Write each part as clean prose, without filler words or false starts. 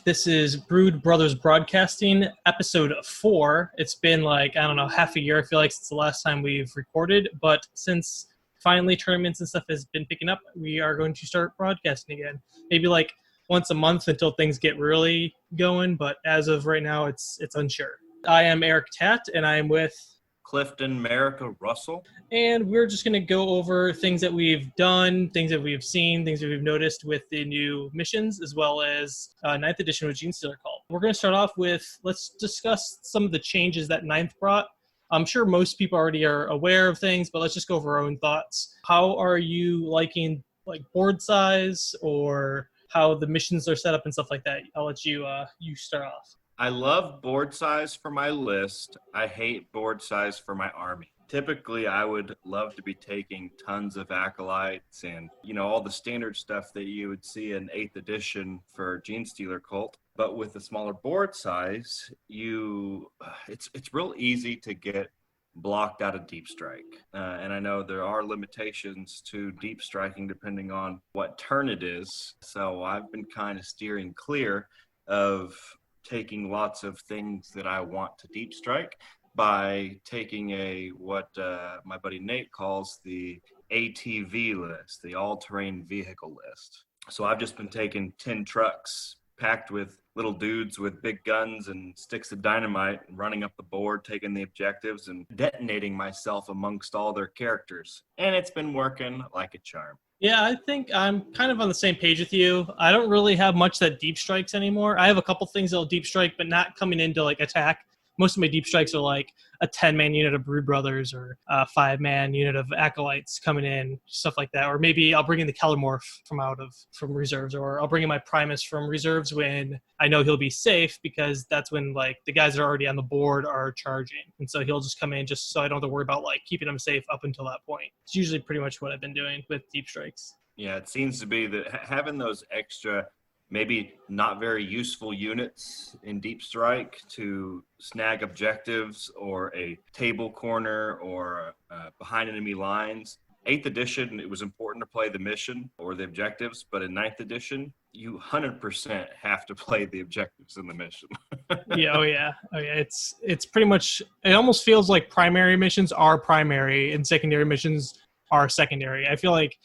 This is BroodBrothers Broadcasting, episode 4. It's been half a year, I feel like, since the last time we've recorded. But since finally tournaments and stuff has been picking up, we are going to start broadcasting again. Maybe once a month until things get really going. But as of right now, it's unsure. I am Eric Tatt, and I am with Clifton Merica Russell. And we're just going to go over things that we've done, things that we've seen, things that we've noticed with the new missions, as well as 9th edition with Genestealer Cult. We're going to start off with, let's discuss some of the changes that 9th brought. I'm sure most people already are aware of things, but let's just go over our own thoughts. How are you liking board size or how the missions are set up and stuff like that? I'll let you start off. I love board size for my list. I hate board size for my army. Typically, I would love to be taking tons of acolytes and, all the standard stuff that you would see in 8th edition for Genestealer Cult. But with the smaller board size, it's real easy to get blocked out of deep strike. And I know there are limitations to deep striking depending on what turn it is. So I've been kind of steering clear of taking lots of things that I want to deep strike by taking what my buddy Nate calls the ATV list, the all-terrain vehicle list. So I've just been taking 10 trucks packed with little dudes with big guns and sticks of dynamite and running up the board, taking the objectives and detonating myself amongst all their characters. And it's been working like a charm. Yeah, I think I'm kind of on the same page with you. I don't really have much that deep strikes anymore. I have a couple things that'll deep strike, but not coming into attack. Most of my deep strikes are a 10-man unit of BroodBrothers or a 5-man unit of acolytes coming in, stuff like that. Or maybe I'll bring in the Kellermorph from reserves, or I'll bring in my Primus from reserves when I know he'll be safe, because that's when the guys that are already on the board are charging, and so he'll just come in just so I don't have to worry about keeping him safe up until that point. It's usually pretty much what I've been doing with deep strikes. Yeah, it seems to be that having those extra, maybe not very useful units in deep strike to snag objectives or a table corner or behind enemy lines. 8th edition, it was important to play the mission or the objectives, but in 9th edition, you 100% have to play the objectives in the mission. Oh yeah. It's pretty much, it almost feels like primary missions are primary and secondary missions are secondary. I feel like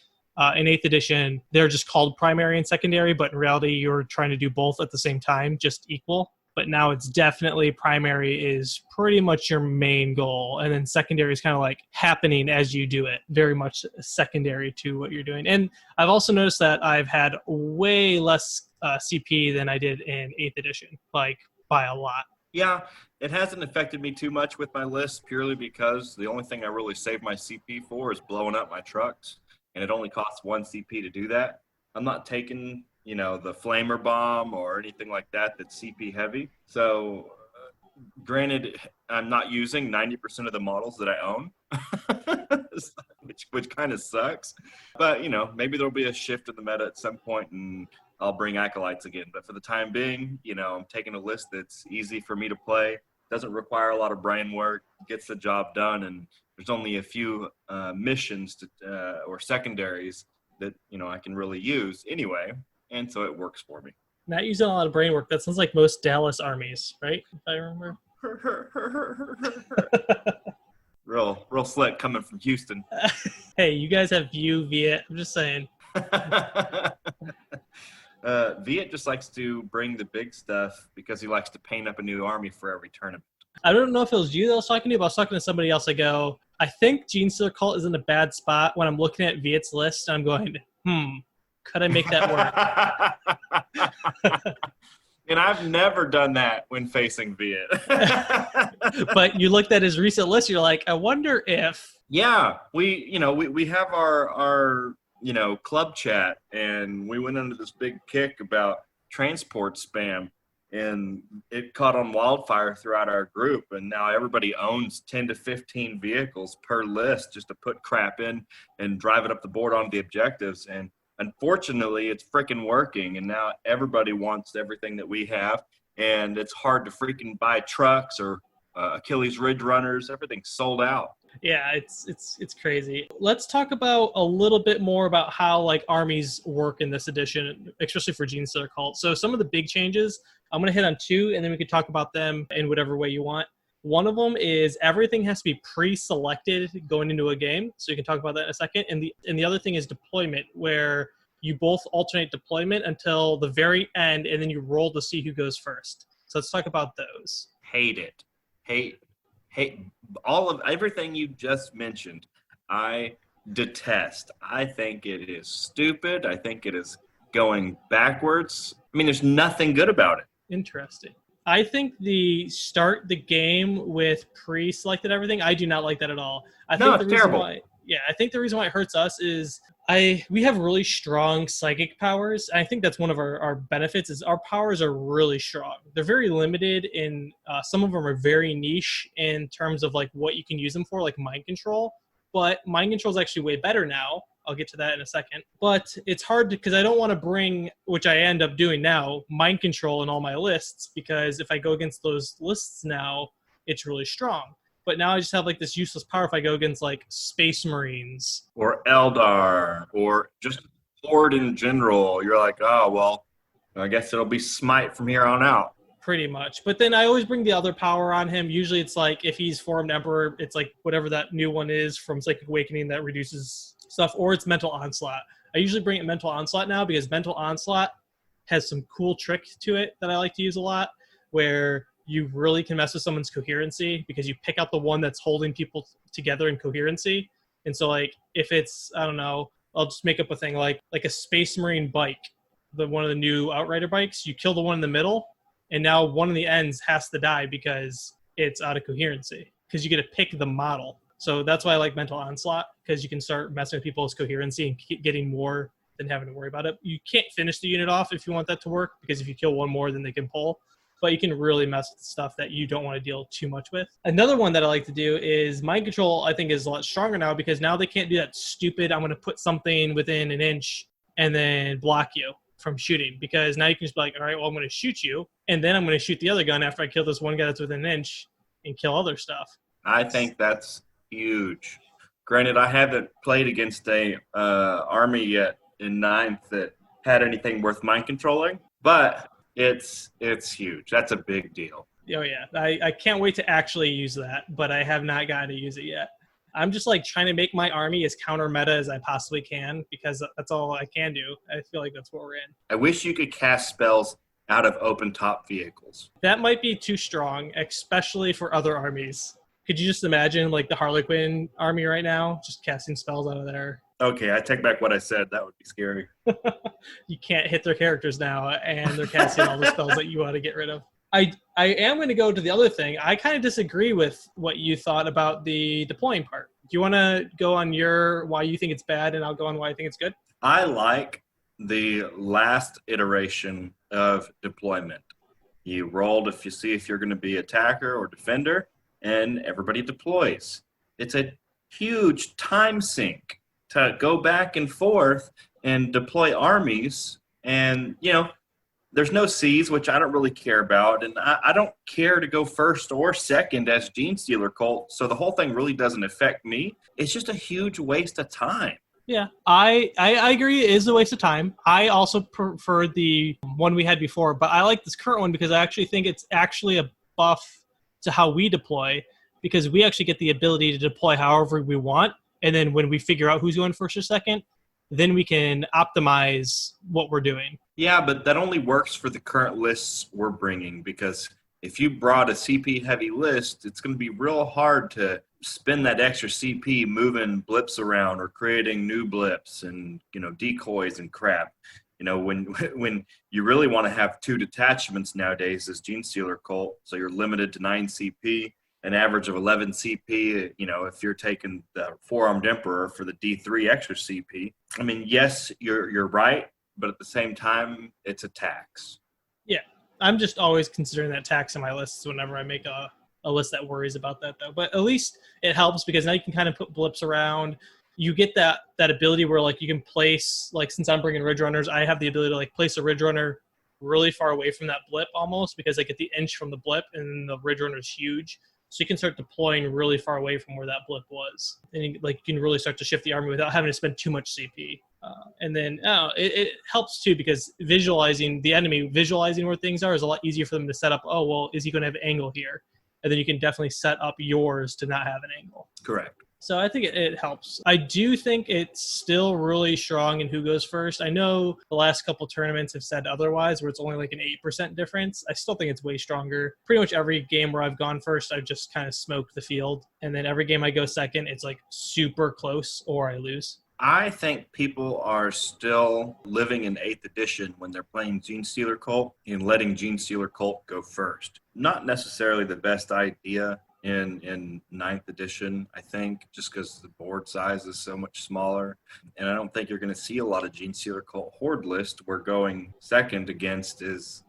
in 8th edition, they're just called primary and secondary, but in reality, you're trying to do both at the same time, just equal. But now it's definitely primary is pretty much your main goal, and then secondary is kind of happening as you do it, very much secondary to what you're doing. And I've also noticed that I've had way less CP than I did in 8th edition, by a lot. Yeah, it hasn't affected me too much with my list, purely because the only thing I really save my CP for is blowing up my trucks. And it only costs 1 CP to do that. I'm not taking, the flamer bomb or anything like that that's CP heavy. So, granted, I'm not using 90% of the models that I own, which kind of sucks. But, maybe there'll be a shift in the meta at some point and I'll bring acolytes again. But for the time being, I'm taking a list that's easy for me to play, doesn't require a lot of brain work, gets the job done, and there's only a few missions or secondaries that, I can really use anyway. And so it works for me. Not using a lot of brain work. That sounds like most Dallas armies, right? If I remember. Real slick coming from Houston. Hey, you guys have Viet. I'm just saying. Viet just likes to bring the big stuff because he likes to paint up a new army for every tournament. I don't know if it was you that I was talking to, but I was talking to somebody else. I go, I think Genestealer Cult is in a bad spot when I'm looking at Viet's list and I'm going, could I make that work? And I've never done that when facing Viet. But you looked at his recent list, you're like, I wonder if. Yeah, we have our club chat, and we went into this big kick about transport spam. And it caught on wildfire throughout our group, and now everybody owns 10 to 15 vehicles per list just to put crap in and drive it up the board on the objectives. And unfortunately, it's freaking working, and now everybody wants everything that we have, and it's hard to freaking buy trucks or Achilles Ridge runners. Everything's sold out. Yeah, it's crazy. Let's talk about a little bit more about how like armies work in this edition, especially for Gene Stealer Cult. So some of the big changes, I'm gonna hit on two, and then we can talk about them in whatever way you want. One of them is everything has to be pre-selected going into a game, so you can talk about that in a second. And the other thing is deployment, where you both alternate deployment until the very end, and then you roll to see who goes first. So let's talk about those. Hate it. Hate all of everything you just mentioned. I detest. I think it is stupid. I think it is going backwards. I mean, there's nothing good about it. Interesting. I think the start the game with pre-selected everything, I do not like that at all. No, it's terrible. I think the reason why it hurts us is we have really strong psychic powers. I think that's one of our benefits is our powers are really strong. They're very limited in some of them are very niche in terms of like what you can use them for, like mind control. But mind control is actually way better now. I'll get to that in a second. But it's hard because I don't want to bring, which I end up doing now, mind control in all my lists, because if I go against those lists now, it's really strong. But now I just have like this useless power if I go against like Space Marines. Or Eldar, or just Horde in general. You're like, oh, well, I guess it'll be Smite from here on out. Pretty much. But then I always bring the other power on him. Usually it's like if he's Formed Emperor, it's like whatever that new one is from Psychic Awakening that reduces stuff, or it's Mental Onslaught. I usually bring it Mental Onslaught now because Mental Onslaught has some cool trick to it that I like to use a lot, where you really can mess with someone's coherency because you pick out the one that's holding people together in coherency. And so like if it's, I don't know, I'll just make up a thing like a Space Marine bike, one of the new Outrider bikes, you kill the one in the middle, and now one of the ends has to die because it's out of coherency because you get to pick the model. So that's why I like Mental Onslaught, because you can start messing with people's coherency and keep getting more than having to worry about it. You can't finish the unit off if you want that to work, because if you kill one more, then they can pull. But you can really mess with stuff that you don't want to deal too much with. Another one that I like to do is mind control. I think is a lot stronger now because now they can't do that stupid, I'm going to put something within an inch and then block you from shooting, because now you can just be like, all right, well, I'm going to shoot you, and then I'm going to shoot the other gun after I kill this one guy that's within an inch and kill other stuff. I think that's huge. Granted, I haven't played against a army yet in 9th that had anything worth mind controlling, but it's huge. That's a big deal. Oh, yeah. I can't wait to actually use that, but I have not gotten to use it yet. I'm just like trying to make my army as counter meta as I possibly can, because that's all I can do. I feel like that's what we're in. I wish you could cast spells out of open top vehicles. That might be too strong, especially for other armies. Could you just imagine like the Harlequin army right now, just casting spells out of there? Okay, I take back what I said. That would be scary. You can't hit their characters now, and they're casting all the spells that you want to get rid of. I am going to go to the other thing. I kind of disagree with what you thought about the deploying part. Do you want to go on your why you think it's bad, and I'll go on why I think it's good? I like the last iteration of deployment. You roll if you see if you're going to be attacker or defender, and everybody deploys. It's a huge time sink to go back and forth and deploy armies. And, you know, there's no C's, which I don't really care about. And I don't care to go first or second as Gene Stealer Cult. So the whole thing really doesn't affect me. It's just a huge waste of time. Yeah, I agree. It is a waste of time. I also prefer the one we had before, but I like this current one because I actually think it's actually a buff to how we deploy, because we actually get the ability to deploy however we want. And then when we figure out who's going first or second, then we can optimize what we're doing. Yeah, but that only works for the current lists we're bringing, because if you brought a CP heavy list, it's going to be real hard to spend that extra CP moving blips around or creating new blips and, you know, decoys and crap. You know, when you really want to have 2 detachments nowadays as Gene Stealer Cult, so you're limited to 9 CP, an average of 11 CP, you know, if you're taking the 4-armed Emperor for the D3 extra CP. I mean, yes, you're right, but at the same time, it's a tax. Yeah, I'm just always considering that tax in my lists whenever I make a list that worries about that, though. But at least it helps because now you can kind of put blips around. You get that ability where, like, you can place, like, since I'm bringing Ridge Runners, I have the ability to, like, place a Ridge Runner really far away from that blip almost, because I get the inch from the blip and the Ridge Runner is huge. So you can start deploying really far away from where that blip was. And you can really start to shift the army without having to spend too much CP. And then it helps too, because visualizing the enemy, visualizing where things are is a lot easier for them to set up. Oh, well, is he going to have an angle here? And then you can definitely set up yours to not have an angle. Correct. So I think it helps. I do think it's still really strong in who goes first. I know the last couple tournaments have said otherwise, where it's only like an 8% difference. I still think it's way stronger. Pretty much every game where I've gone first, I've just kind of smoked the field. And then every game I go second, it's like super close or I lose. I think people are still living in 8th edition when they're playing Gene Stealer Cult and letting Gene Stealer Cult go first. Not necessarily the best idea in 9th edition, I think, just because the board size is so much smaller. And I don't think you're going to see a lot of Gene Stealer Cult Horde list where going second against is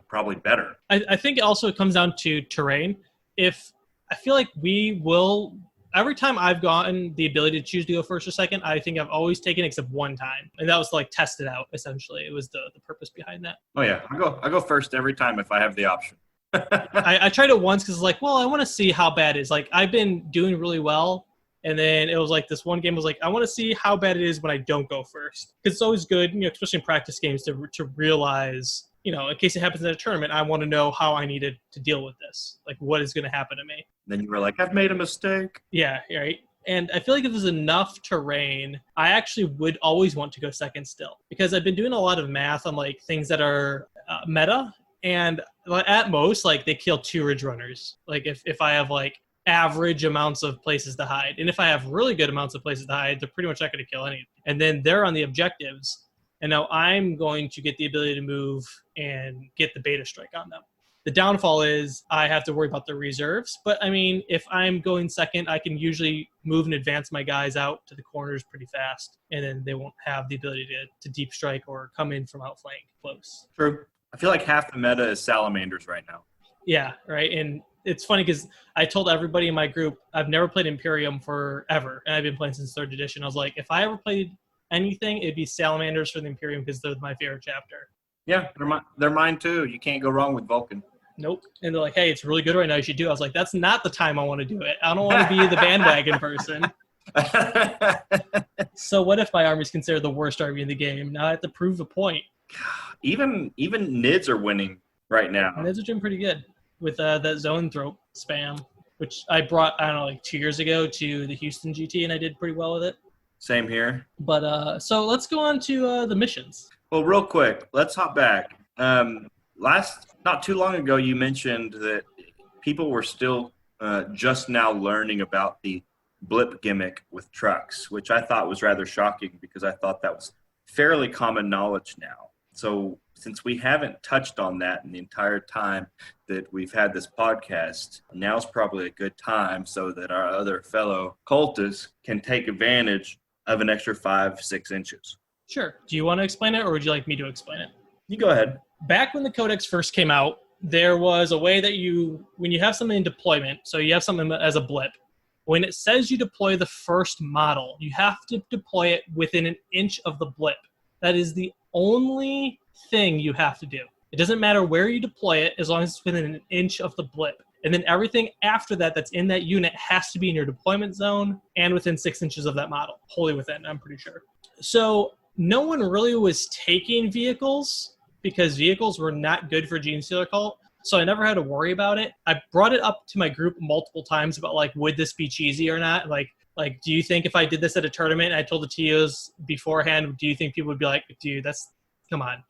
probably better. I think also it comes down to terrain. If I feel like we will... Every time I've gotten the ability to choose to go first or second, I think I've always taken it except one time. And that was to like test it out, essentially. It was the purpose behind that. Oh, yeah. I go first every time if I have the option. I tried it once because it's like, well, I want to see how bad it is. Like, I've been doing really well. And then it was like this one game was like, I want to see how bad it is when I don't go first. Because it's always good, especially in practice games, to realize, in case it happens in a tournament, I want to know how I needed to deal with this. Like, what is going to happen to me? Then you were like, I've made a mistake. Yeah, right. And I feel like if there's enough terrain, I actually would always want to go second still. Because I've been doing a lot of math on, like, things that are meta. And at most, like, they kill 2 Ridge Runners. Like, if I have, like, average amounts of places to hide. And if I have really good amounts of places to hide, they're pretty much not going to kill anything. And then they're on the objectives. And now I'm going to get the ability to move and get the beta strike on them. The downfall is I have to worry about the reserves. But, I mean, if I'm going second, I can usually move and advance my guys out to the corners pretty fast. And then they won't have the ability to deep strike or come in from outflank close. True. I feel like half the meta is salamanders right now. Yeah, right. And it's funny because I told everybody in my group, I've never played Imperium forever. And I've been playing since 3rd edition. I was like, if I ever played anything, it'd be salamanders for the Imperium because they're my favorite chapter. Yeah, they're mine too. You can't go wrong with Vulcan. Nope. And they're like, hey, it's really good right now. You should do it. I was like, that's not the time I want to do it. I don't want to be the bandwagon person. So what if my army's considered the worst army in the game? Now I have to prove a point. Even NIDS are winning right now. NIDS are doing pretty good with that zone throat spam, which I brought, I don't know, like 2 years ago to the Houston GT, and I did pretty well with it. Same here. But so let's go on to the missions. Well, real quick, let's hop back. Not too long ago, you mentioned that people were still just now learning about the blip gimmick with trucks, which I thought was rather shocking because I thought that was fairly common knowledge now. So since we haven't touched on that in the entire time that we've had this podcast, now's probably a good time so that our other fellow cultists can take advantage of an extra 5-6 inches. Sure. Do you want to explain it, or would you like me to explain it? You go ahead. Back when the Codex first came out, there was a way that when you have something in deployment, so you have something as a blip, when it says you deploy the first model, you have to deploy it within an inch of the blip. That is the only thing you have to do. It doesn't matter where you deploy it as long as it's within an inch of the blip. And then everything after that that's in that unit has to be in your deployment zone and within 6 inches of that model. Wholly within, I'm pretty sure. So no one really was taking vehicles because vehicles were not good for Gene Stealer Cult. So I never had to worry about it. I brought it up to my group multiple times about, like, would this be cheesy or not? Like, do you think if I did this at a tournament, and I told the TOs beforehand, do you think people would be like, dude, come on,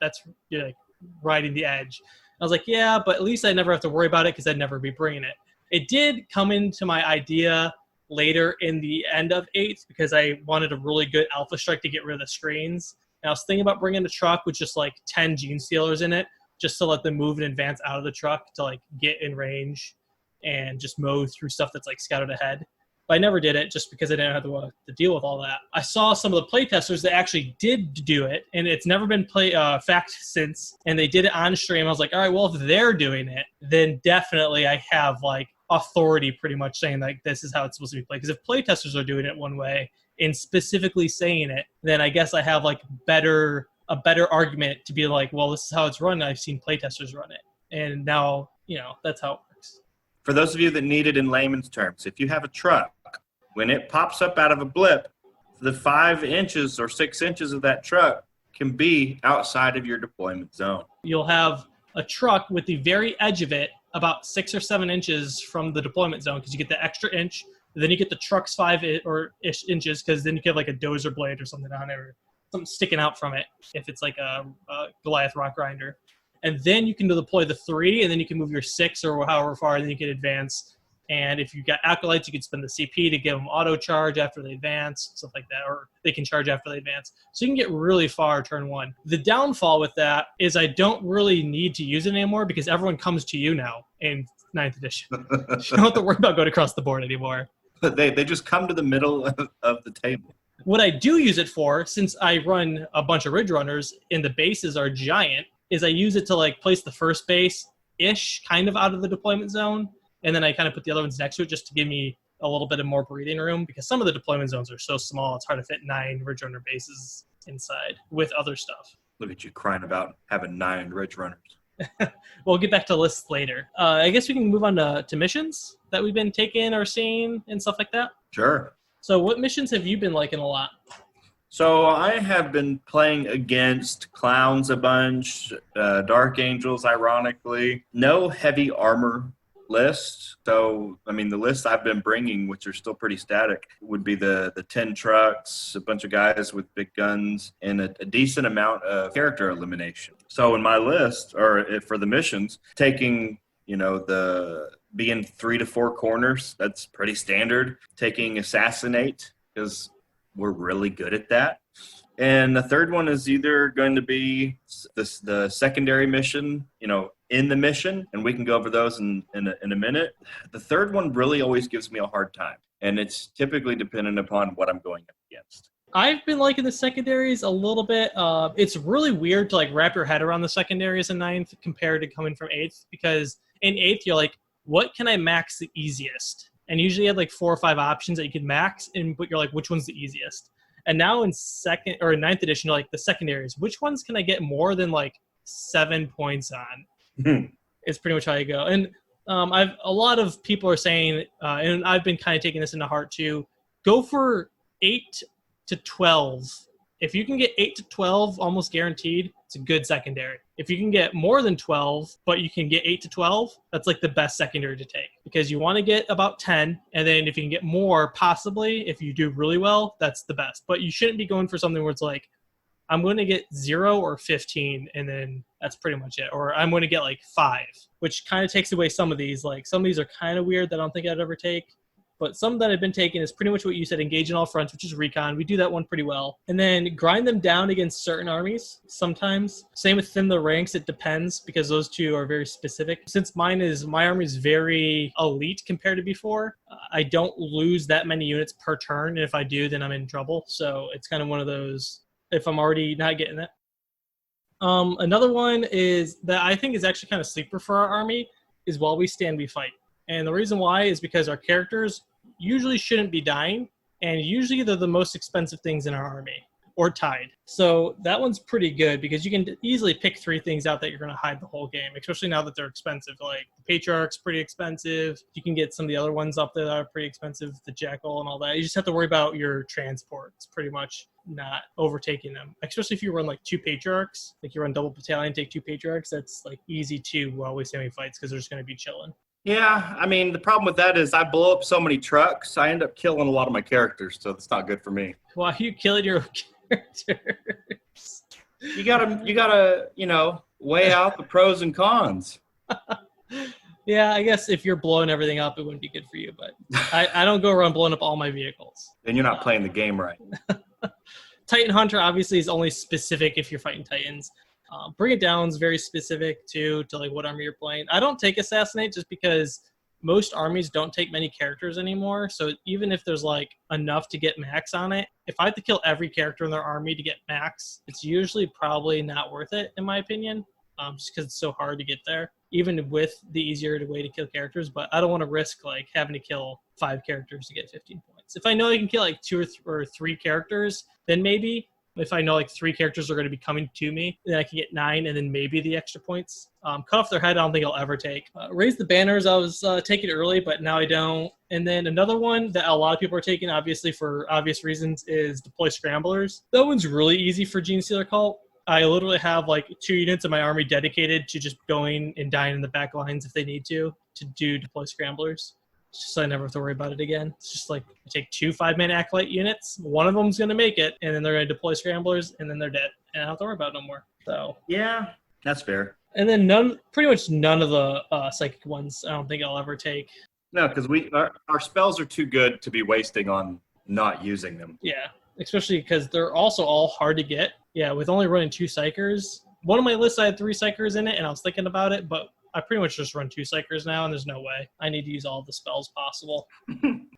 you're like riding the edge. I was like, yeah, but at least I never have to worry about it because I'd never be bringing it. It did come into my idea later in the end of 8th because I wanted a really good Alpha Strike to get rid of the screens. And I was thinking about bringing a truck with just like 10 Gene Stealers in it, just to let them move and advance out of the truck to like get in range and just mow through stuff that's like scouted ahead. But I never did it just because I didn't have to deal with all that. I saw some of the playtesters that actually did do it, and it's never been fact since, and they did it on stream. I was like, all right, well, if they're doing it, then definitely I have like authority pretty much saying like this is how it's supposed to be played. Because if playtesters are doing it one way and specifically saying it, then I guess I have like a better argument to be like, well, this is how it's run. I've seen playtesters run it. And now, that's how it works. For those of you that need it in layman's terms, if you have a truck, when it pops up out of a blip, the 5 inches or 6 inches of that truck can be outside of your deployment zone. You'll have a truck with the very edge of it about 6 or 7 inches from the deployment zone because you get the extra inch. Then you get the truck's 5 or ish inches because then you get like a dozer blade or something on there, or something sticking out from it if it's like a Goliath rock grinder. And then you can deploy the 3, and then you can move your 6 or however far, and then you can advance. And if you've got acolytes, you can spend the CP to give them auto charge after they advance, stuff like that, or they can charge after they advance. So you can get really far turn 1. The downfall with that is I don't really need to use it anymore because everyone comes to you now in 9th edition. You don't have to worry about going across the board anymore. They just come to the middle of the table. What I do use it for, since I run a bunch of Ridge Runners and the bases are giant, is I use it to like place the first base-ish kind of out of the deployment zone. And then I kind of put the other ones next to it just to give me a little bit of more breathing room because some of the deployment zones are so small, it's hard to fit 9 Ridge Runner bases inside with other stuff. Look at you crying about having 9 Ridge Runners. We'll get back to lists later. I guess we can move on to missions that we've been taking or seeing and stuff like that. Sure. So what missions have you been liking a lot? So I have been playing against clowns a bunch, Dark Angels, ironically. No heavy armor list. So, I mean, the lists I've been bringing, which are still pretty static, would be the 10 trucks, a bunch of guys with big guns, and a decent amount of character elimination. So in my list, or for the missions, taking, being 3 to 4 corners, that's pretty standard. Taking Assassinate, because we're really good at that. And the third one is either going to be the secondary mission, in the mission, and we can go over those in a minute. The third one really always gives me a hard time, and it's typically dependent upon what I'm going up against. I've been liking the secondaries a little bit. It's really weird to like wrap your head around the secondaries in 9th compared to coming from 8th, because in 8th you're like, what can I max the easiest? And usually you had like 4 or 5 options that you could max, but you're like, which one's the easiest? And now in 9th edition, you're like, the secondaries, which ones can I get more than like 7 points on? It's pretty much how you go. And a lot of people are saying, and I've been kind of taking this into heart too, go for 8 to 12. If you can get 8 to 12, almost guaranteed, it's a good secondary. If you can get more than 12, but you can get 8 to 12, that's like the best secondary to take, because you want to get about 10, and then if you can get more, possibly, if you do really well, that's the best. But you shouldn't be going for something where it's like, I'm going to get 0 or 15, and then that's pretty much it. Or I'm going to get like 5, which kind of takes away some of these. Like some of these are kind of weird that I don't think I'd ever take. But some that I've been taking is pretty much what you said, engage in all fronts, which is recon. We do that one pretty well. And then grind them down against certain armies sometimes. Same with thin the ranks. It depends because those two are very specific. Since my army is very elite compared to before, I don't lose that many units per turn. And if I do, then I'm in trouble. So it's kind of one of those, if I'm already not getting it. Another one is that I think is actually kind of sleeper for our army is while we stand, we fight. And the reason why is because our characters usually shouldn't be dying, and usually they're the most expensive things in our army, or tied. So that one's pretty good because you can easily pick 3 things out that you're going to hide the whole game, especially now that they're expensive. Like the Patriarch's pretty expensive. You can get some of the other ones up there that are pretty expensive, the Jackal and all that. You just have to worry about your transport. It's pretty much not overtaking them, especially if you run like 2 Patriarchs, like you run double battalion, take 2 Patriarchs. That's like easy to while we semi fights because they're just going to be chilling. Yeah, I mean, the problem with that is I blow up so many trucks, I end up killing a lot of my characters, so that's not good for me. Why are you killing your characters? You gotta, weigh out the pros and cons. Yeah, I guess if you're blowing everything up, it wouldn't be good for you, but I don't go around blowing up all my vehicles. Then you're not playing the game right. Titan Hunter obviously is only specific if you're fighting Titans. Bring It Down is very specific too to like what army you're playing. I don't take Assassinate just because most armies don't take many characters anymore. So even if there's like enough to get max on it, if I have to kill every character in their army to get max, it's usually probably not worth it in my opinion. Just because it's so hard to get there, even with the easier way to kill characters. But I don't want to risk like having to kill 5 characters to get 15 points. If I know I can kill like 2 or 3 characters, then maybe. If I know like 3 characters are going to be coming to me, then I can get 9 and then maybe the extra points. Cut off their head, I don't think I'll ever take. Raise the banners, I was taking early, but now I don't. And then another one that a lot of people are taking, obviously for obvious reasons, is deploy scramblers. That one's really easy for Gene Stealer Cult. I literally have like 2 units of my army dedicated to just going and dying in the back lines if they need to do deploy scramblers. Just so I never have to worry about it again. It's just like I take 2 5-man acolyte units. One of them's going to make it, and then they're going to deploy scramblers, and then they're dead. And I don't have to worry about it no more. So Yeah, that's fair. and then pretty much none of the psychic ones I don't think I'll ever take. No, because our spells are too good to be wasting on not using them. Yeah, especially because they're also all hard to get. Yeah, with only running 2 psychers. One of my lists I had 3 psychers in it, and I was thinking about it, but I pretty much just run 2 psychers now, and there's no way. I need to use all the spells possible.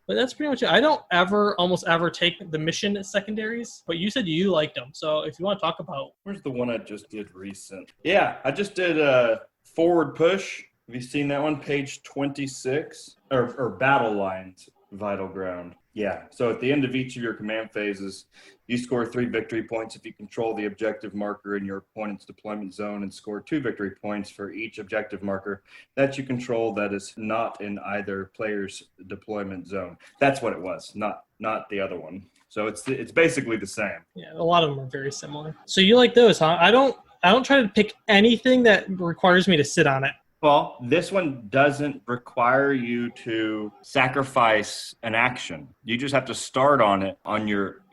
But that's pretty much it. I don't almost ever take the mission secondaries, but you said you liked them. So if you want to talk about... Where's the one I just did recent? Yeah, I just did a forward push. Have you seen that one? Page 26? Or battle lines, vital ground. Yeah, so at the end of each of your command phases, you score 3 victory points if you control the objective marker in your opponent's deployment zone, and score 2 victory points for each objective marker that you control that is not in either player's deployment zone. That's what it was, not the other one. So it's basically the same. Yeah, a lot of them are very similar. So you like those, huh? I don't try to pick anything that requires me to sit on it. Well, this one doesn't require you to sacrifice an action. You just have to start on it on your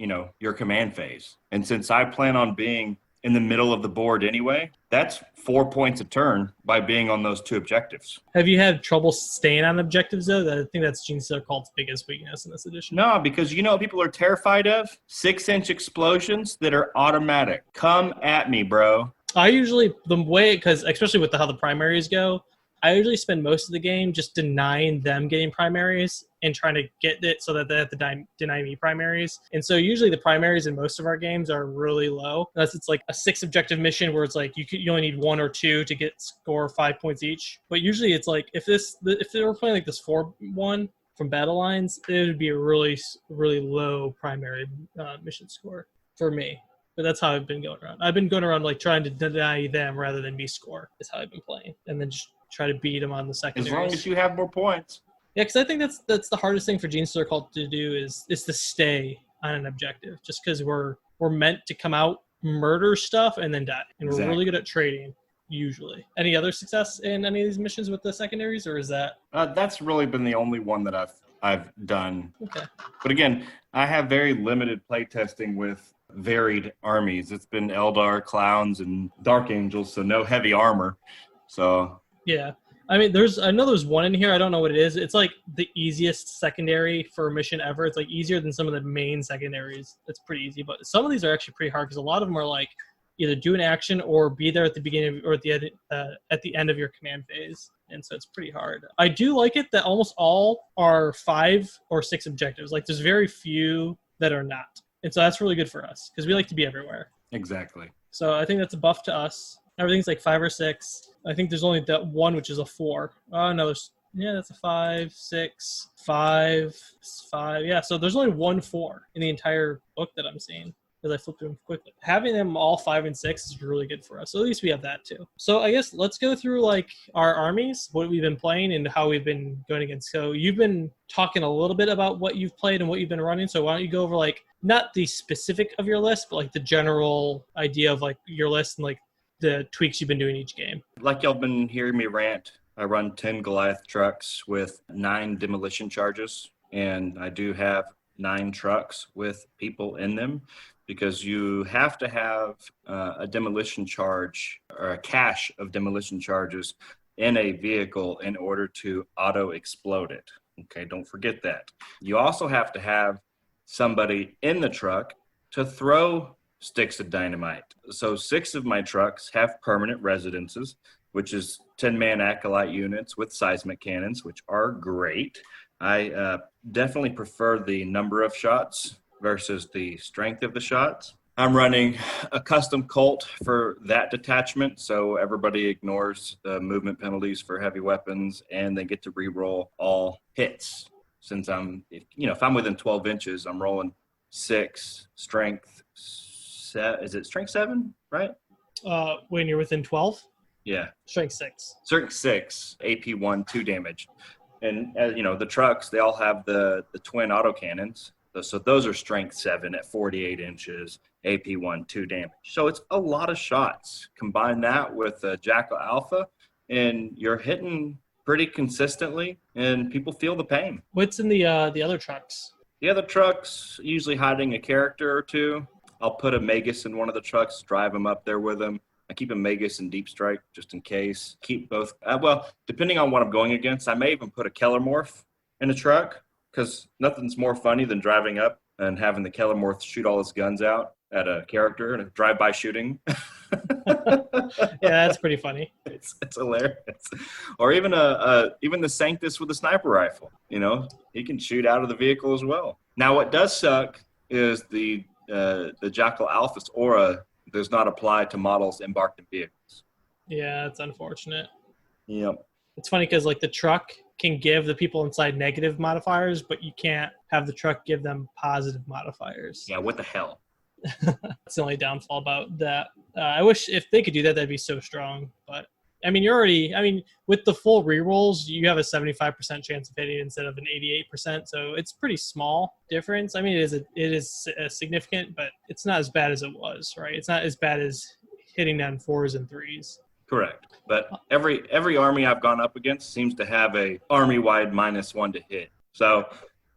command phase. And since I plan on being in the middle of the board anyway, that's 4 points a turn by being on those 2 objectives. Have you had trouble staying on objectives, though? I think that's Gene Stealer Cult's biggest weakness in this edition. No, because you know what people are terrified of? 6-inch explosions that are automatic. Come at me, bro. I usually, because especially with how the primaries go, I usually spend most of the game just denying them getting primaries and trying to get it so that they have to deny me primaries. And so usually the primaries in most of our games are really low, unless it's like a 6 objective mission where it's like you only need 1 or 2 to score 5 points each. But usually it's like if they were playing like this 4-1 from battle lines, it would be a really, really low primary mission score for me. But that's how I've been going around. I've been going around like trying to deny them rather than me score is how I've been playing. And then just try to beat them on the secondaries. As long as you have more points. Yeah, because I think that's the hardest thing for Gene Stealer Cult to do is to stay on an objective. Just because we're meant to come out, murder stuff, and then die. And we're really good at trading, usually. Any other success in any of these missions with the secondaries, or is that? That's really been the only one that I've done. Okay. But again, I have very limited playtesting with varied armies. It's been Eldar, Clowns, and Dark Angels, so no heavy armor. So yeah, I mean, I know there's one in here. I don't know what it is. It's like the easiest secondary for a mission ever. It's like easier than some of the main secondaries. It's pretty easy, but some of these are actually pretty hard because a lot of them are like either do an action or be there at the beginning or at the end of your command phase. And so it's pretty hard. I do like it that almost all are 5 or 6 objectives. Like there's very few that are not. And so that's really good for us because we like to be everywhere. Exactly. So I think that's a buff to us. Everything's like 5 or 6. I think there's only that one, which is a 4. Oh, no, that's a 5, 6, 5, 5. Yeah, so there's only 1 4 in the entire book that I'm seeing as I flip through them quickly. Having them all 5 and 6 is really good for us. So at least we have that too. So I guess let's go through like our armies, what we've been playing and how we've been going against. So you've been talking a little bit about what you've played and what you've been running. So why don't you go over like not the specific of your list, but like the general idea of like your list and like the tweaks you've been doing each game. Like y'all been hearing me rant, I run 10 Goliath trucks with 9 demolition charges, and I do have 9 trucks with people in them because you have to have a demolition charge or a cache of demolition charges in a vehicle in order to auto-explode it. Okay, don't forget that. You also have to have somebody in the truck to throw sticks of dynamite. So 6 of my trucks have permanent residences, which is 10-man acolyte units with seismic cannons, which are great. I definitely prefer the number of shots versus the strength of the shots. I'm running a custom Colt for that detachment, so everybody ignores the movement penalties for heavy weapons, and they get to re-roll all hits. Since if I'm within 12 inches, I'm rolling 6 strength, Is it strength 7, right? When you're within 12, Yeah. strength 6. Strength 6, AP 1, 2 damage. And, the trucks, they all have the twin autocannons. So those are strength 7 at 48 inches, AP 1, 2 damage. So it's a lot of shots. Combine that with Jackal Alpha, and you're hitting pretty consistently, and people feel the pain. What's in the other trucks? The other trucks, usually hiding a character or two. I'll put a Magus in one of the trucks, drive him up there with him. I keep a Magus and Deep Strike just in case. Keep both. Depending on what I'm going against, I may even put a Kellermorph in a truck, because nothing's more funny than driving up and having the Kellermorph shoot all his guns out at a character and a drive-by shooting. Yeah, that's pretty funny. It's hilarious. Or even even the Sanctus with a sniper rifle. He can shoot out of the vehicle as well. Now, what does suck is the Jackal Alpha's aura does not apply to models embarked in vehicles. Yeah, it's unfortunate. Yep. It's funny because the truck can give the people inside negative modifiers, but you can't have the truck give them positive modifiers. Yeah, what the hell? That's the only downfall about that. I wish if they could do that, that'd be so strong. But with the full rerolls, you have a 75% chance of hitting instead of an 88%. So it's pretty small difference. It is significant, but it's not as bad as it was, right? It's not as bad as hitting on 4s and 3s. Correct. But every army I've gone up against seems to have a army-wide -1 to hit. So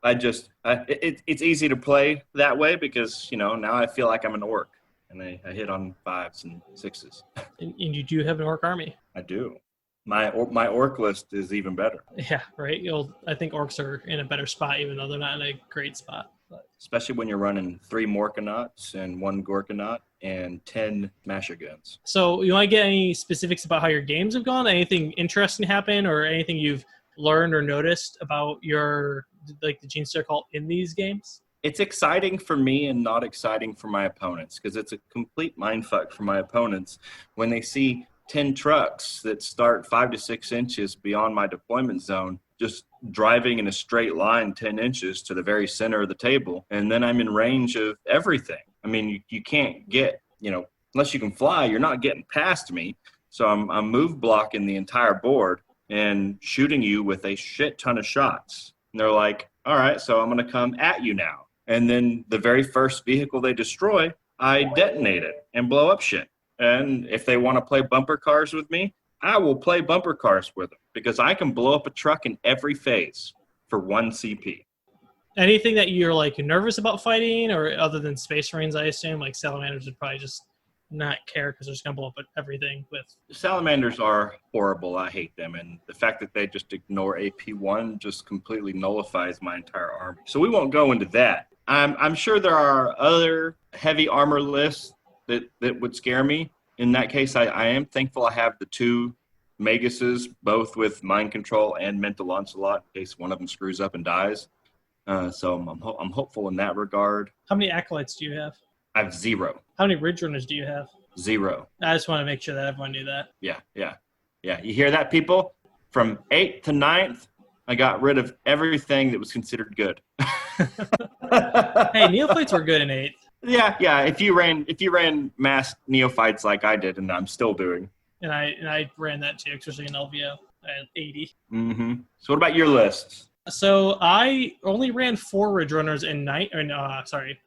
it's easy to play that way because, now I feel like I'm an orc and I hit on 5s and 6s. And you do have an orc army. I do. My orc list is even better. Yeah, right. I think orcs are in a better spot, even though they're not in a great spot. But. Especially when you're running 3 Morkanauts and 1 Gorkanaut and 10 Masher guns. So you want to get any specifics about how your games have gone? Anything interesting happen or anything you've learned or noticed about the Genestealer cult in these games? It's exciting for me and not exciting for my opponents because it's a complete mindfuck for my opponents when they see 10 trucks that start 5 to 6 inches beyond my deployment zone just driving in a straight line 10 inches to the very center of the table. And then I'm in range of everything. You can't get, unless you can fly, you're not getting past me. So I'm move blocking the entire board and shooting you with a shit ton of shots. And they're like, all right, so I'm going to come at you now. And then the very first vehicle they destroy, I detonate it and blow up shit. And if they want to play bumper cars with me, I will play bumper cars with them because I can blow up a truck in every phase for 1 CP. Anything that you're nervous about fighting, or other than Space Marines, I assume Salamanders would probably just not care because they're just going to blow up everything with. Salamanders are horrible. I hate them. And the fact that they just ignore AP1 just completely nullifies my entire army. So we won't go into that. I'm sure there are other heavy armor lists that would scare me. In that case, I am thankful I have the 2 Maguses, both with mind control and mental onslaught in case one of them screws up and dies. So I'm hopeful in that regard. How many acolytes do you have? I have 0. How many Ridge Runners do you have? 0. I just want to make sure that everyone knew that. Yeah. You hear that, people? From 8th to 9th, I got rid of everything that was considered good. Hey, neophytes were good in 8th. Yeah. If you ran mass neophytes like I did, and I'm still doing. And I ran that too, especially in LVO at 80. Mm-hmm. So what about your list? So I only ran 4 Ridge Runners in I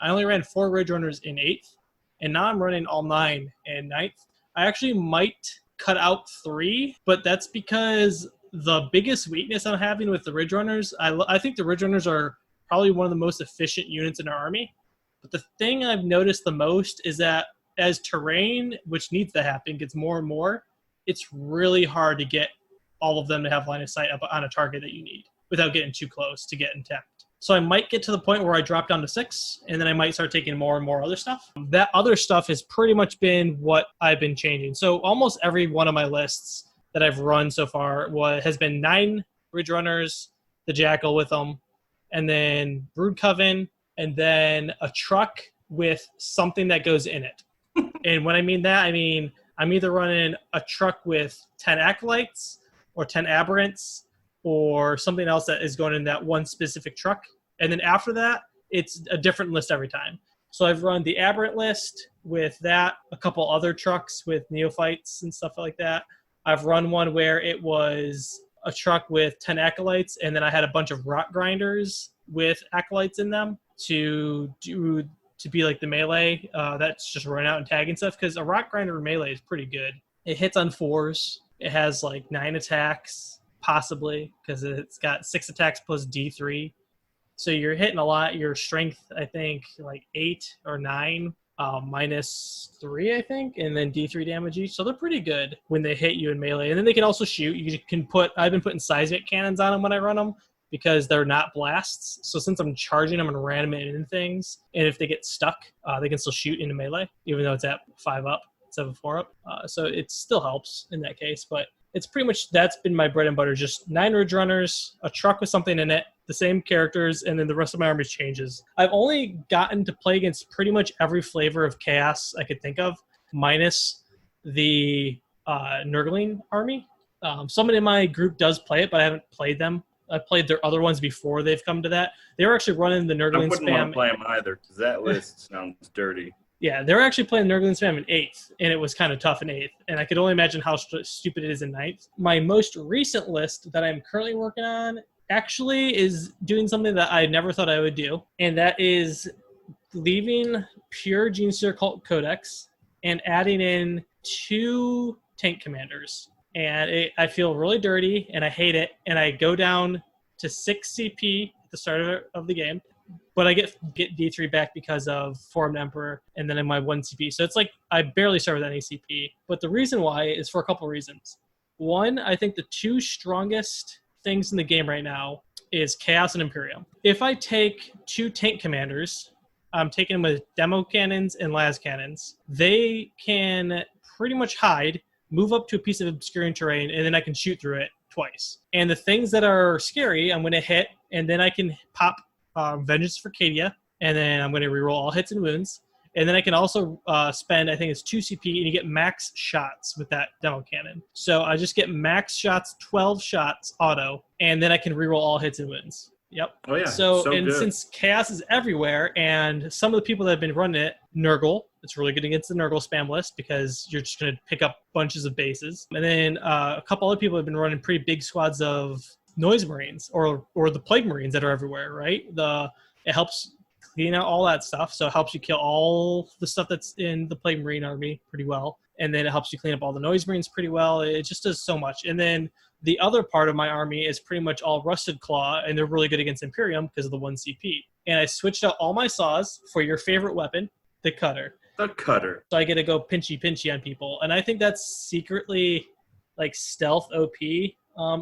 only ran 4 Ridge Runners in 8th, and now I'm running all 9 in 9th. I actually might cut out 3, but that's because the biggest weakness I'm having with the Ridge Runners, I think the Ridge Runners are probably one of the most efficient units in our army. But the thing I've noticed the most is that as terrain, which needs to happen, gets more and more, it's really hard to get all of them to have line of sight up on a target that you need without getting too close to get intact. So I might get to the point where I drop down to 6, and then I might start taking more and more other stuff. That other stuff has pretty much been what I've been changing. So almost every one of my lists that I've run so far has been 9 Ridge Runners, the Jackal with them, and then Brood Coven, and then a truck with something that goes in it. And when I mean that, I mean I'm either running a truck with 10 Acolytes or 10 Aberrants or something else that is going in that one specific truck. And then after that, it's a different list every time. So I've run the Aberrant list with that, a couple other trucks with neophytes and stuff like that. I've run one where it was a truck with 10 acolytes, and then I had a bunch of rock grinders with acolytes in them to be like the melee. That's just running out and tagging stuff, because a rock grinder melee is pretty good. It hits on 4s. It has like 9 attacks, possibly, because it's got 6 attacks plus D3. So you're hitting a lot. Your strength, I think, like 8 or 9, -3, I think, and then D3 damage each. So they're pretty good when they hit you in melee. And then they can also shoot. You can put, I've been putting seismic cannons on them when I run them, because they're not blasts. So since I'm charging them and ramming in things, and if they get stuck, they can still shoot into melee, even though it's at 5 up, 7-4 up. So it still helps in that case. But it's pretty much, that's been my bread and butter, just 9 Ridge Runners, a truck with something in it, the same characters, and then the rest of my army changes. I've only gotten to play against pretty much every flavor of chaos I could think of, minus the Nurgling army. Someone in my group does play it, but I haven't played them. I played their other ones before they've come to that. They were actually running the Nurgling spam. I wouldn't want to play them either, because that list sounds dirty. Yeah, they were actually playing Nurgling spam in 8th, and it was kind of tough in 8th. And I could only imagine how stupid it is in 9th. My most recent list that I'm currently working on actually is doing something that I never thought I would do, and that is leaving pure Genestealer Cult Codex and adding in 2 tank commanders. And I feel really dirty, and I hate it, and I go down to 6 CP at the start of the game, but I get D3 back because of Formed Emperor, and then in my 1 CP. So it's like I barely start with any CP. But the reason why is for a couple reasons. One, I think the 2 strongest things in the game right now is Chaos and Imperium. If I take 2 tank commanders, I'm taking them with demo cannons and las cannons. They can pretty much hide, move up to a piece of obscuring terrain, and then I can shoot through it twice. And the things that are scary, I'm going to hit, and then I can pop Vengeance for Cadia, and then I'm going to reroll all hits and wounds. And then I can also spend, I think it's 2 CP, and you get max shots with that demo cannon. So I just get max shots, 12 shots auto, and then I can reroll all hits and wounds. Yep. Oh, yeah. So and good. Since Chaos is everywhere, and some of the people that have been running it, Nurgle, it's really good against the Nurgle spam list because you're just going to pick up bunches of bases. And then a couple other people have been running pretty big squads of Noise Marines or the Plague Marines that are everywhere, right? It helps clean out all that stuff, so it helps you kill all the stuff that's in the Plague Marine army pretty well. And then it helps you clean up all the Noise Marines pretty well. It just does so much. And then the other part of my army is pretty much all Rusted Claw, and they're really good against Imperium because of the 1 CP. And I switched out all my saws for your favorite weapon, the Cutter. The Cutter. So I get to go pinchy on people. And I think that's secretly like stealth OP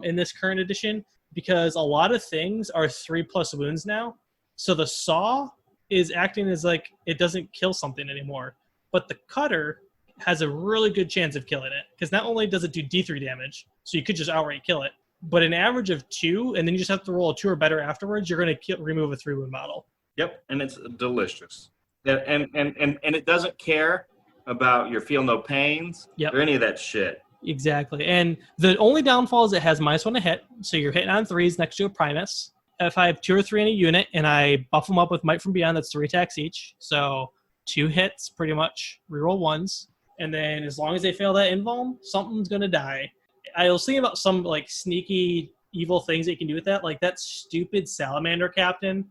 in this current edition, because a lot of things are 3+ wounds now. So the saw is acting as like it doesn't kill something anymore. But the Cutter has a really good chance of killing it, because not only does it do D3 damage, so you could just outright kill it, but an average of 2, and then you just have to roll a 2 or better afterwards, you're going to remove a 3-wound model. Yep, and it's delicious. And it doesn't care about your feel no pains or any of that shit. Exactly. And the only downfall is it has -1 to hit, so you're hitting on 3s next to a Primus. If I have 2 or 3 in a unit and I buff them up with Might from Beyond, that's 3 attacks each. So 2 hits, pretty much, reroll 1s. And then as long as they fail that invuln, something's going to die. I was thinking about some like sneaky evil things that you can do with that, like that stupid Salamander Captain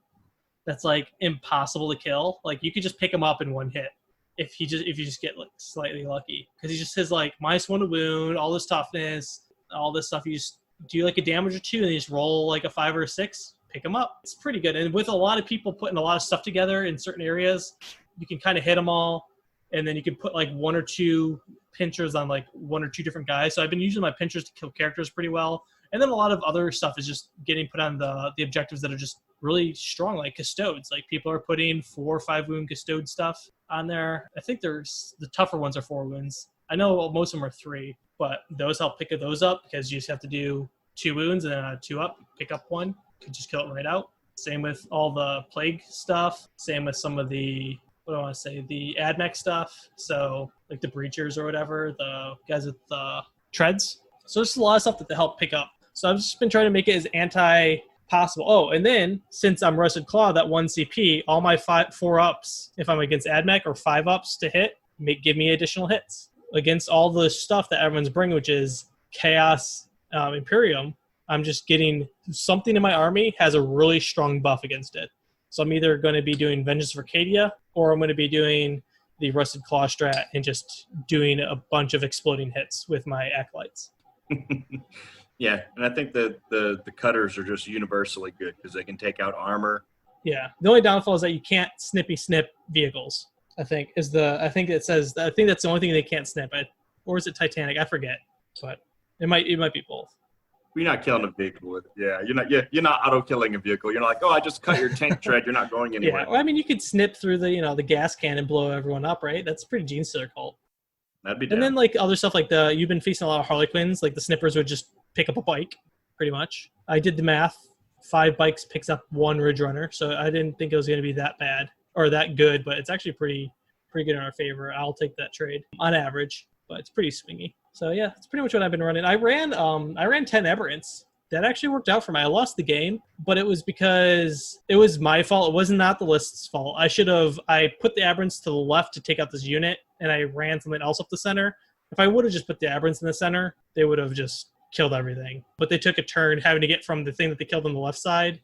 that's like impossible to kill. Like you could just pick him up in 1 hit if you just get like slightly lucky, because he just has like -1 to wound, all this toughness, all this stuff. You just do like a damage or 2 and you just roll like a 5 or a 6, pick him up. It's pretty good. And with a lot of people putting a lot of stuff together in certain areas, you can kind of hit them all. And then you can put like 1 or 2 pinchers on like 1 or 2 different guys. So I've been using my pinchers to kill characters pretty well. And then a lot of other stuff is just getting put on the objectives that are just really strong, like Custodes. Like people are putting 4 or 5 wound Custode stuff on there. I think there's the tougher ones are 4 wounds. I know most of them are 3, but those help pick those up because you just have to do 2 wounds and then a 2 up, pick up 1, could just kill it right out. Same with all the plague stuff. Same with some of the the AdMech stuff. So like the Breachers or whatever, the guys with the treads. So there's a lot of stuff that they help pick up. So I've just been trying to make it as possible. Oh, and then since I'm Rusted Claw, that 1 CP, all my 4 ups, if I'm against AdMech, or 5 ups to hit, give me additional hits against all the stuff that everyone's bringing, which is Chaos, Imperium. I'm just getting something in my army has a really strong buff against it. So I'm either going to be doing Vengeance of Arcadia, or I'm going to be doing the Rusted Claw strat and just doing a bunch of exploding hits with my Acolytes. Yeah, and I think the cutters are just universally good because they can take out armor. Yeah, the only downfall is that you can't snippy snip vehicles. I think that's the only thing they can't snip. Or is it Titanic? I forget, but it might be both. You're not killing a vehicle with it. Yeah, you're not auto killing a vehicle. You're not like, oh, I just cut your tank tread. You're not going anywhere. Yeah, well, I mean, you could snip through the gas can and blow everyone up, right? That's pretty Gene Stealer cult. That'd be down. And then like other stuff like you've been facing a lot of Harlequins. Like the snippers would just pick up a bike, pretty much. I did the math. 5 bikes picks up 1 Ridge Runner, so I didn't think it was going to be that bad or that good, but it's actually pretty good in our favor. I'll take that trade on average, but it's pretty swingy. So yeah, that's pretty much what I've been running. I ran 10 Aberrants. That actually worked out for me. I lost the game, but it was because it was my fault. It was not the list's fault. I put the Aberrants to the left to take out this unit, and I ran something else up the center. If I would have just put the Aberrants in the center, they would have just killed everything. But they took a turn having to get from the thing that they killed on the left side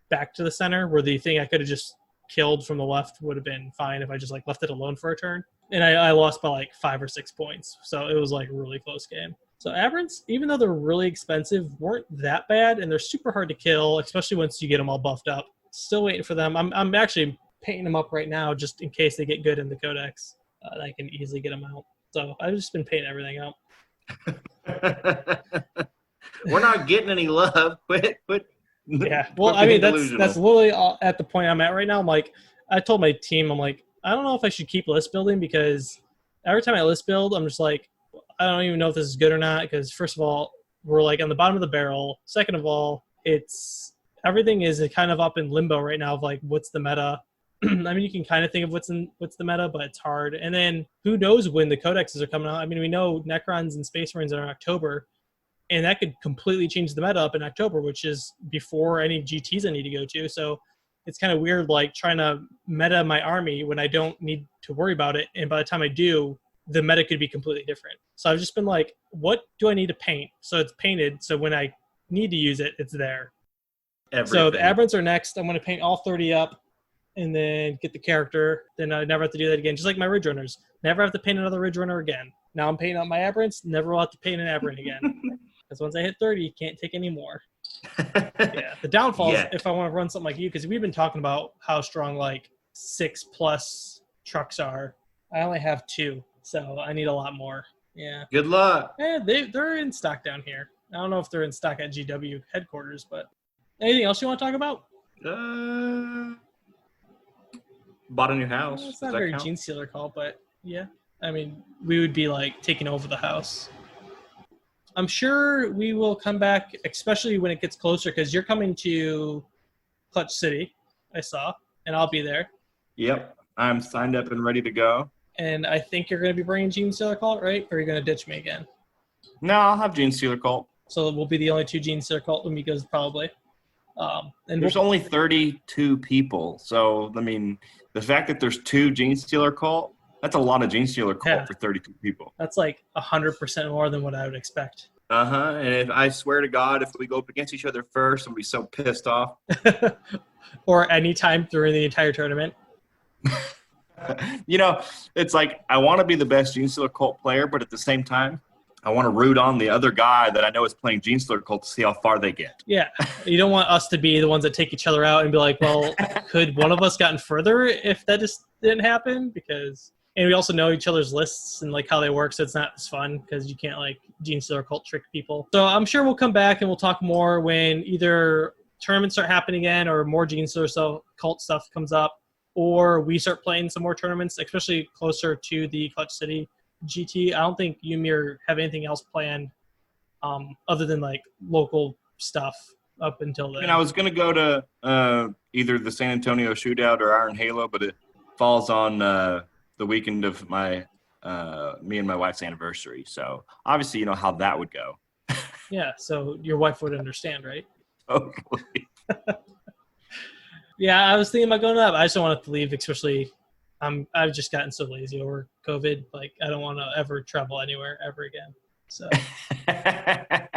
back to the center, where the thing I could have just killed from the left would have been fine if I just like left it alone for a turn. And I lost by like 5 or 6 points. So it was like a really close game. So Aberrants, even though they're really expensive, weren't that bad, and they're super hard to kill, especially once you get them all buffed up. Still waiting for them. I'm actually painting them up right now just in case they get good in the Codex. I can easily get them out. So I've just been painting everything out. We're not getting any love. Quit. Yeah. Well, I mean, that's literally at the point I'm at right now. I'm like, I told my team, I'm like, I don't know if I should keep list building, because every time I list build, I'm just like, I don't even know if this is good or not, because first of all, we're like on the bottom of the barrel. Second of all, everything is kind of up in limbo right now of like, what's the meta? I mean, you can kind of think of what's the meta, but it's hard. And then who knows when the codexes are coming out? I mean, we know Necrons and Space Marines are in October, and that could completely change the meta up in October, which is before any GTs I need to go to. So it's kind of weird, like trying to meta my army when I don't need to worry about it. And by the time I do, the meta could be completely different. So I've just been like, what do I need to paint? So it's painted. So when I need to use it, it's there. Everything. So the Aberrants are next. I'm going to paint all 30 up and then get the character. Then I never have to do that again. Just like my Ridge Runners. Never have to paint another Ridge Runner again. Now I'm painting up my Aberrants. Never will have to paint an Aberrant again. Because once I hit 30, you can't take any more. Yeah. The downfall is if I want to run something like you, because we've been talking about how strong like 6+ trucks are. I only have 2. So I need a lot more. Yeah. Good luck. They're in stock down here. I don't know if they're in stock at GW headquarters, but anything else you want to talk about? Bought a new house. Well, it's not very Gene Stealer call, but yeah. I mean, we would be like taking over the house. I'm sure we will come back, especially when it gets closer, because you're coming to Clutch City, I saw, and I'll be there. Yep. I'm signed up and ready to go. And I think you're going to be bringing Gene Stealer Cult, right? Or are you going to ditch me again? No, I'll have Gene Stealer Cult. So we'll be the only 2 Gene Stealer Cult amigos, probably. And there's only 32 people. So, I mean, the fact that there's 2 Gene Stealer Cult, that's a lot of Gene Stealer Cult for 32 people. That's like 100% more than what I would expect. Uh-huh. And if I swear to God, if we go up against each other first, I'll be so pissed off. Or any time during the entire tournament. You know, it's like I want to be the best Gene Stealer Cult player, but at the same time, I want to root on the other guy that I know is playing Gene Stealer Cult to see how far they get. Yeah. You don't want us to be the ones that take each other out and be like, well, could one of us gotten further if that just didn't happen? And we also know each other's lists and like how they work, so it's not as fun because you can't like Gene Stealer Cult trick people. So I'm sure we'll come back and we'll talk more when either tournaments start happening again or more Gene Stealer Cult stuff comes up, or we start playing some more tournaments, especially closer to the Clutch City GT. I don't think you, Mir, have anything else planned other than like local stuff up until then. And I was going to go to either the San Antonio Shootout or Iron Halo, but it falls on the weekend of my me and my wife's anniversary. So obviously you know how that would go. Yeah, so your wife would understand, right? Totally. Yeah, I was thinking about going up. I just don't want to leave, especially I've just gotten so lazy over COVID. Like I don't want to ever travel anywhere ever again. So but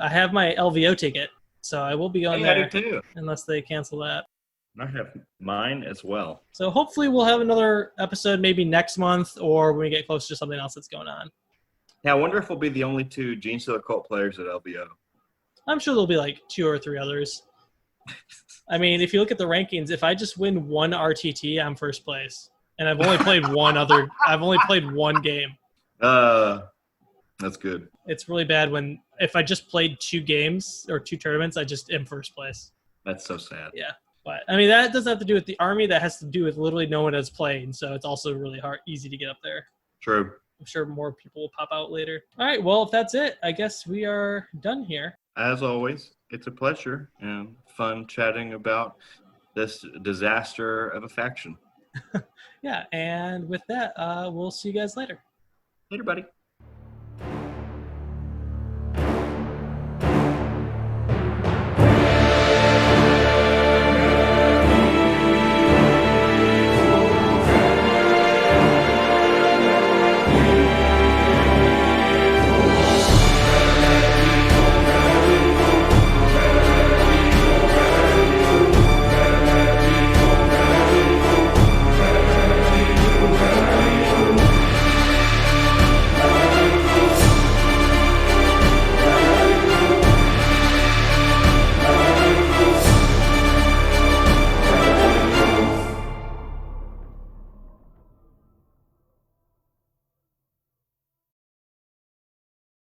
I have my LVO ticket, so I will be going Hey, I do there too. unless they cancel that. I have mine as well. So hopefully we'll have another episode maybe next month or when we get close to something else that's going on. Yeah, I wonder if we'll be the only two Gene Stealer Cult players at LBO. I'm sure there'll be like 2 or 3 others. I mean, if you look at the rankings, if I just win one RTT, I'm first place. And I've only played I've only played one game. That's good. It's really bad if I just played 2 games or 2 tournaments, I just am first place. That's so sad. Yeah. But I mean, that doesn't have to do with the army. That has to do with literally no one has played. So it's also really easy to get up there. True. I'm sure more people will pop out later. All right. Well, if that's it, I guess we are done here. As always, it's a pleasure and fun chatting about this disaster of a faction. Yeah. And with that, we'll see you guys later. Later, buddy.